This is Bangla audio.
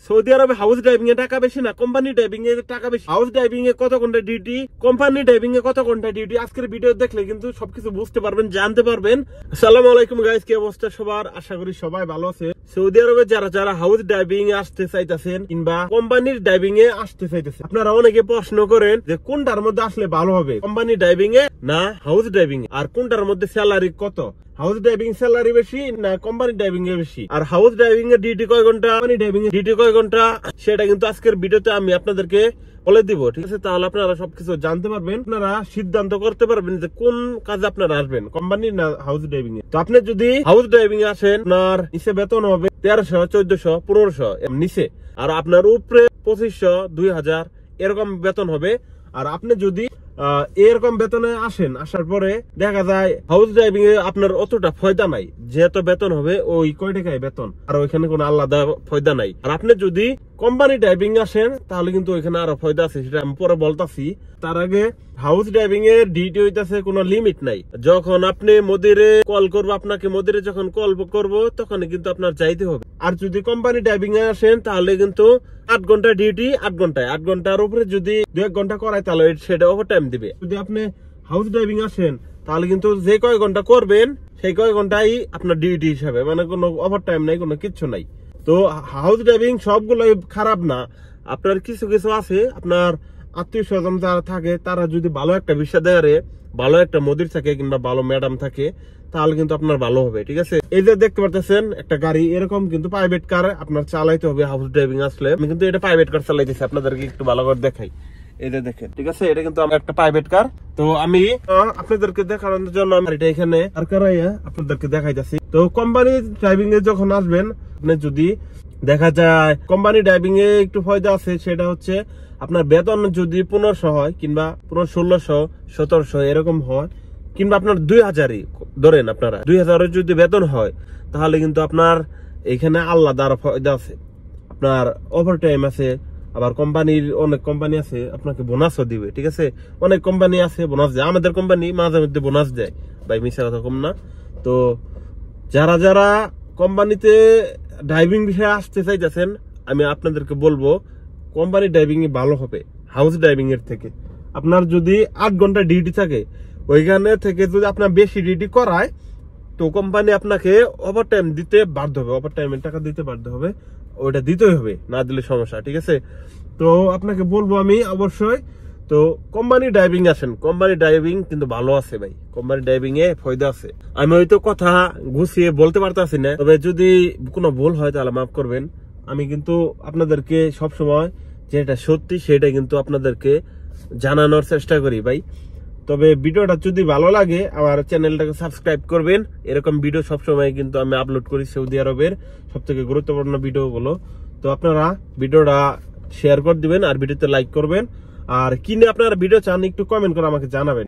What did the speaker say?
সৌদি আরবে হাউস ড্রাইভিং এ টাকা বেশি না কোম্পানি ড্রাইভিং এ টাকা বেশি? হাউস ড্রাইভিং এ কত ঘন্টা ডিউটি, কোম্পানি ড্রাইভিং এ কত ঘন্টা ডিউটি, আজকের ভিডিও দেখলে কিন্তু সবকিছু বুঝতে পারবেন, জানতে পারবেন। আসসালামু আলাইকুম গাইস, কি অবস্থা সবার? আশা করি সবাই ভালো আছে। সৌদি আরবে যারা যারা হাউস ড্রাইভিং এ আসতে চাইতেছেন কিংবা কোম্পানির ড্রাইভিং এ আসতে চাইতেছেন, আপনারা অনেকে প্রশ্ন করেন যে কোনটার মধ্যে আসলে ভালো হবে, কোম্পানি ড্রাইভিং এ না হাউস ড্রাইভিং এ, আর কোনটার মধ্যে স্যালারি কত, হাউস ড্রাইভিং স্যালারি বেশি না কোম্পানি ড্রাইভিং এ বেশি, আর হাউস ড্রাইভিং এর ডিউটি কয় ঘন্টা, কোম্পানি ড্রাইভিং এর ডিউটি কয় ঘন্টা, সেটা কিন্তু আজকের ভিডিওতে আমি আপনাদেরকে বলে দিব। ঠিক আছে, তাহলে আপনারা সবকিছু জানতে পারবেন, আপনারা সিদ্ধান্ত করতে পারবেন যে কোন কাজে আপনারা আসবেন, কোম্পানি না হাউস ড্রাইভিং এ। তো আপনি যদি হাউস ড্রাইভিং এ আসেন, আপনার নিচে বেতন হবে 1300, 1400, 1500 নিচে, আর আপনার উপরে 2500, 2000 এরকম বেতন হবে। আর আপনি যদি এরকম বেতনে আসেন, আসার পরে দেখা যায় হাউস ড্রাইভিং এ আপনার অতটা ফায়দা নাই, যেহেতু বেতন হবে ওই কয় টাকায় বেতন, আর ওইখানে কোনো আলাদা ফায়দা নাই। আর আপনি যদি কোম্পানি ড্রাইভিং আসেন তাহলে কিন্তু ওইখানে আরো ফায়দা আছে, সেটা আমি পরে বলতাছি। তার আগে হাউস ড্রাইভিং এর ডিউটি হইতাছে কোনো লিমিট নাই। যখন আপনি মদিরে কল করবো, আপনাকে মদিরে যখন কল করবো তখন কিন্তু আপনার যাইতে হবে। আর যদি কোম্পানি ড্রাইভিং এ আসেন তাহলে কিন্তু 8 ঘন্টা ডিউটি, 8 ঘন্টায় 8 ঘন্টার উপরে যদি 2-1 ঘন্টা করায় তাহলে সেটা ওভার টাইম দিবে। যদি আপনি হাউস ড্রাইভিং আসেন তাহলে কিন্তু যে কয় ঘন্টা করবেন সেই কয় ঘন্টাই আপনার ডিউটি হিসাবে, মানে কোনো ওভার টাইম নাই, কোনো কিচ্ছু নাই। তো হাউস ড্রাইভিং সবগুলোই খারাপ না, আপনার কিছু কিছু আছে, আপনার আত্মীয় স্বজন যারা থাকে তারা যদি ভালো একটা বিষয়দারে, ভালো একটা মদির থাকে কিংবা ভালো ম্যাডাম থাকে তাহলে কিন্তু আপনার ভালো হবে। ঠিক আছে, এই যে দেখতে পারতেছেন একটা গাড়ি, এরকম কিন্তু প্রাইভেট কার আপনার চালাইতে হবে হাউস ড্রাইভিং আসলে। আমি কিন্তু এটা প্রাইভেট কার চালাইতেছি, আপনাদেরকে একটু ভালো করে দেখাই। এই যে দেখেন, ঠিক আছে, এটা কিন্তু আমার একটা প্রাইভেট কার। তো আমি আপনাদেরকে দেখানোর জন্য এটা এখানে আর করাইয়া আপনাদেরকে দেখাইতেছি। তো কোম্পানি ড্রাইভিং এ যখন আসবেন, আপনি যদি দেখা যায় কোম্পানি ড্রাইভিং এ একটু ফায়দা আছে, সেটা হচ্ছে আপনার বেতন যদি 1500 হয় কিংবা 1600, 1700 এরকম হয়, কিংবা আপনার 2000-ই ধরেন, আপনারা 2000-এর যদি বেতন হয় তাহলে কিন্তু আপনার এখানে আলাদা আরো ফায়দা আছে। আপনার ওভার টাইম আছে, আবার কোম্পানির অনেক কোম্পানি আছে আপনাকে বোনাসও দিবে। ঠিক আছে, অনেক কোম্পানি আছে বোনাস দেয়, আমাদের কোম্পানি মাঝে মধ্যে বোনাস দেয় ভাই, মিশা কথা কম না। তো যারা যারা কোম্পানিতে ড্রাইভিং বিষয়ে আসতে চাইতেছেন, আমি আপনাদেরকে বলবো কোম্পানি ড্রাইভিং এ ভালো হবে হাউস ড্রাইভিং এর থেকে। আপনার যদি 8 ঘন্টা ডিউটি থাকে, ওইখানে থেকে যদি আপনার বেশি ডিউটি করায় তো কোম্পানি আপনাকে ওভার টাইম দিতে বাধ্য হবে, ওভার টাইমের টাকা দিতে বাধ্য হবে, ওইটা দিতেই হবে, না দিলে সমস্যা। ঠিক আছে, তো আপনাকে বলবো আমি অবশ্যই তো কোম্পানি ড্রাইভিং আসেন, কোম্পানি ড্রাইভিং কিন্তু ভালো আছে ভাই, কোম্পানি ড্রাইভিং এ ফায়দা আছে। আমি হয়তো কথা গুছিয়ে বলতে পারতাছি না, তবে যদি কোনো ভুল হয় তাহলে মাফ করবেন। আমি কিন্তু আপনাদেরকে সবসময় যেটা সত্যি সেটা কিন্তু আপনাদেরকে জানানোর চেষ্টা করি ভাই। তবে ভিডিওটা যদি ভালো লাগে আমার চ্যানেলটাকে সাবস্ক্রাইব করবেন, এরকম ভিডিও সবসময় কিন্তু আমি আপলোড করি সৌদি আরবের সব থেকে গুরুত্বপূর্ণ ভিডিওগুলো। তো আপনারা ভিডিওটা শেয়ার করে দিবেন আর ভিডিওতে লাইক করবেন, আর কিনে আপনারা ভিডিও চান একটু কমেন্ট করে আমাকে জানাবেন।